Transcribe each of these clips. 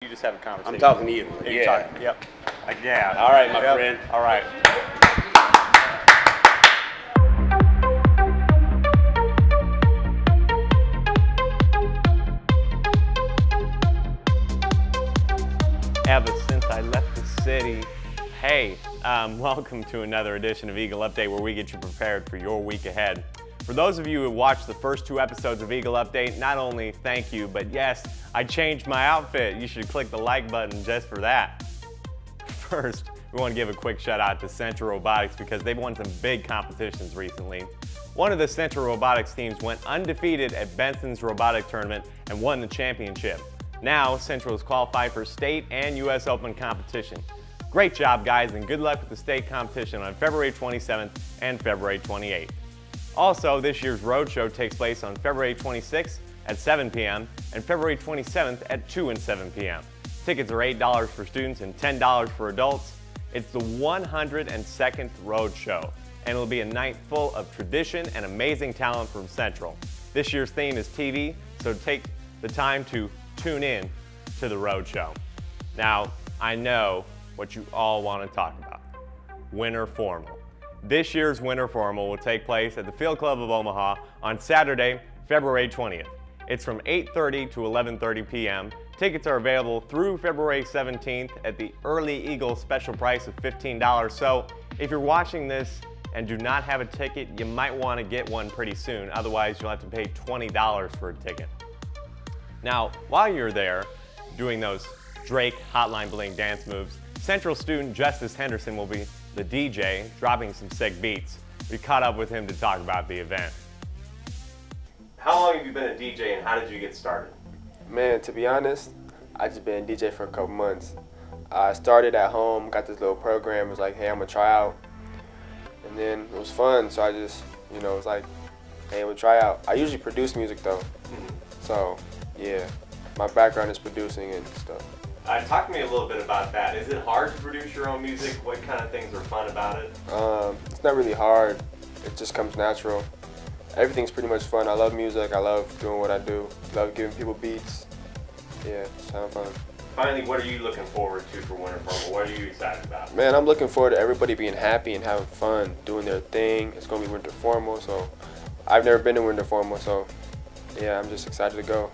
You just have a conversation. I'm talking to you. Yeah. Yep. Yeah. All right, my friend. All right. Ever since I left the city. Hey, welcome to another edition of Eagle Update, where we get you prepared for your week ahead. For those of you who watched the first 2 episodes of Eagle Update, not only thank you, but yes, I changed my outfit. You should click the like button just for that. First, we want to give a quick shout out to Central Robotics because they've won some big competitions recently. One of the Central Robotics teams went undefeated at Benson's robotic tournament and won the championship. Now, Central is qualified for state and U.S. Open competition. Great job, guys, and good luck with the state competition on February 27th and February 28th. Also, this year's roadshow takes place on February 26th at 7 p.m. and February 27th at 2 and 7 p.m. Tickets are $8 for students and $10 for adults. It's the 102nd roadshow, and it'll be a night full of tradition and amazing talent from Central. This year's theme is TV, so take the time to tune in to the roadshow. Now, I know what you all want to talk about: Winter Formal. This year's Winter Formal will take place at the Field Club of Omaha on Saturday, February 20th. It's from 8:30 to 11:30 p.m. Tickets are available through February 17th at the Early Eagle special price of $15. So if you're watching this and do not have a ticket, you might want to get one pretty soon. Otherwise, you'll have to pay $20 for a ticket. Now, while you're there doing those Drake Hotline Bling dance moves, Central student Justice Henderson will be the DJ, dropping some sick beats. We caught up with him to talk about the event. How long have you been a DJ and how did you get started? Man, to be honest, I just been a DJ for a couple months. I started at home, got this little program. It was like, hey, I'm gonna try out. And then it was fun, so I just, it was like, hey, we'll try out. I usually produce music though. So, yeah, my background is producing and stuff. Talk to me a little bit about that. Is it hard to produce your own music? What kind of things are fun about it? It's not really hard. It just comes natural. Everything's pretty much fun. I love music. I love doing what I do. Love giving people beats. Yeah, it's having fun. Finally, what are you looking forward to for Winter Formal? What are you excited about? Man, I'm looking forward to everybody being happy and having fun, doing their thing. It's going to be Winter Formal, so I've never been to Winter Formal, so yeah, I'm just excited to go.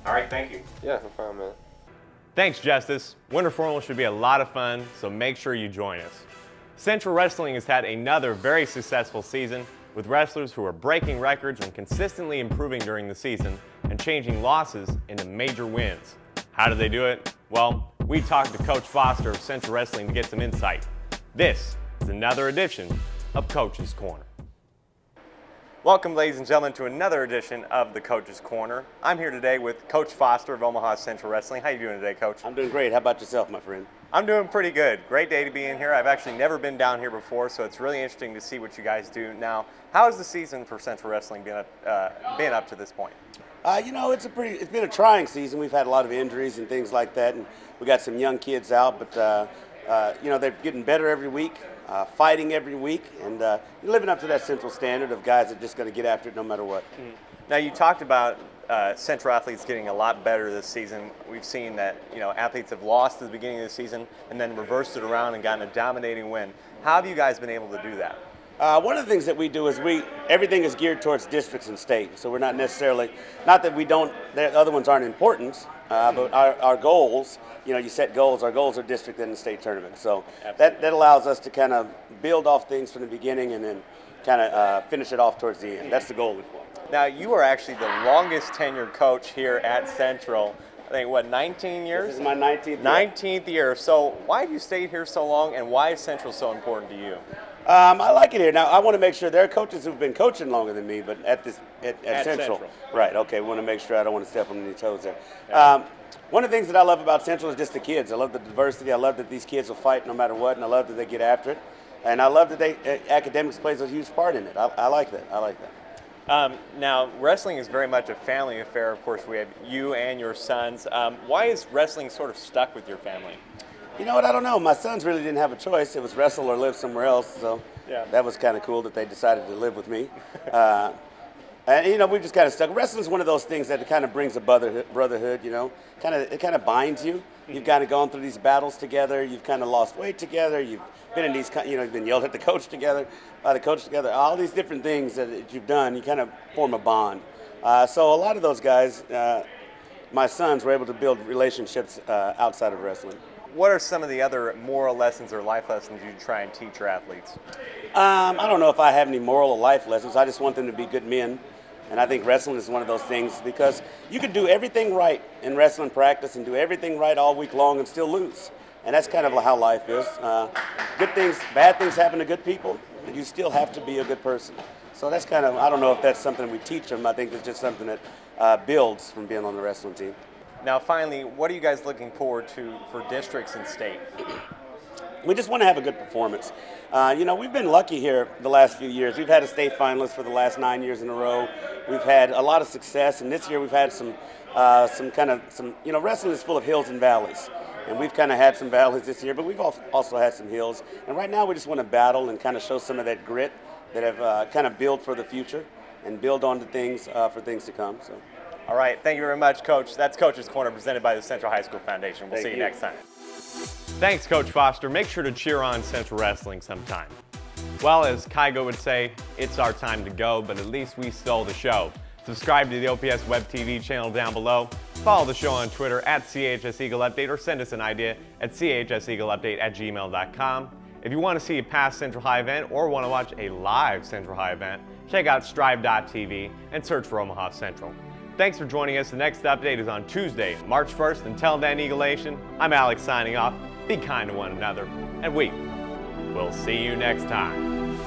All right, thank you. Yeah, no problem, man. Thanks, Justice. Winter Formal should be a lot of fun, so make sure you join us. Central Wrestling has had another very successful season with wrestlers who are breaking records and consistently improving during the season and changing losses into major wins. How do they do it? Well, we talked to Coach Foster of Central Wrestling to get some insight. This is another edition of Coach's Corner. Welcome, ladies and gentlemen, to another edition of the Coach's Corner. I'm here today with Coach Foster of Omaha Central Wrestling. How you doing today, Coach? I'm doing great. How about yourself, my friend? I'm doing pretty good. Great day to be in here. I've actually never been down here before, so it's really interesting to see what you guys do. Now, how has the season for Central Wrestling been up to this point? It's been a trying season. We've had a lot of injuries and things like that, and we got some young kids out, but they're getting better every week. Fighting every week, and living up to that Central standard of guys that are just going to get after it no matter what. Now, you talked about Central athletes getting a lot better this season. We've seen that athletes have lost at the beginning of the season and then reversed it around and gotten a dominating win. How have you guys been able to do that? One of the things that we do is everything is geared towards districts and state. So we're not necessarily, not that the other ones aren't important, but our goals, you set goals. Our goals are district and the state tournament. So that allows us to kind of build off things from the beginning and then kind of finish it off towards the end. That's the goal. Now, you are actually the longest tenured coach here at Central. I think, what, 19 years? This is my 19th year. 19th year. So why have you stayed here so long, and why is Central so important to you? I like it here. Now, I want to make sure there are coaches who've been coaching longer than me, but at Central. Right, okay, we want to make sure I don't want to step on any toes there. Yeah. One of the things that I love about Central is just the kids. I love the diversity. I love that these kids will fight no matter what, and I love that they get after it. And I love that academics plays a huge part in it. I like that. I like that. Now, wrestling is very much a family affair. Of course, we have you and your sons. Why is wrestling sort of stuck with your family? You know what? I don't know. My sons really didn't have a choice. It was wrestle or live somewhere else. So yeah, that was kind of cool that they decided to live with me. And, you know, we just kind of stuck. Wrestling's one of those things that kind of brings a brotherhood, you know. It kind of binds you. You've kind of gone through these battles together. You've kind of lost weight together. You've been in these, you know, you've been yelled at the coach together, by the coach together. All these different things that you've done, you kind of form a bond. So a lot of those guys, my sons, were able to build relationships outside of wrestling. What are some of the other moral lessons or life lessons you try and teach your athletes? I don't know if I have any moral or life lessons. I just want them to be good men. And I think wrestling is one of those things because you could do everything right in wrestling practice and do everything right all week long and still lose. And that's kind of how life is. Good things, bad things happen to good people, but you still have to be a good person. So that's kind of, I don't know if that's something we teach them. I think it's just something that builds from being on the wrestling team. Now, finally, what are you guys looking forward to for districts and state? We just want to have a good performance. You know, we've been lucky here the last few years. We've had a state finalist for the last 9 years in a row. We've had a lot of success, and this year we've had some, you know, wrestling is full of hills and valleys. And we've kind of had some valleys this year, but we've also had some hills. And right now we just want to battle and kind of show some of that grit that have kind of built for the future and build on to things for things to come. So. All right, thank you very much, Coach. That's Coach's Corner presented by the Central High School Foundation. We'll see you next time. Thanks, Coach Foster. Make sure to cheer on Central Wrestling sometime. Well, as Kygo would say, it's our time to go, but at least we stole the show. Subscribe to the OPS Web TV channel down below. Follow the show on Twitter at CHS Eagle Update or send us an idea at chseagleupdate@gmail.com. If you want to see a past Central High event or want to watch a live Central High event, check out strive.tv and search for Omaha Central. Thanks for joining us. The next update is on Tuesday, March 1st. Until then, Eagle Nation, I'm Alex signing off. Be kind to one another, and we will see you next time.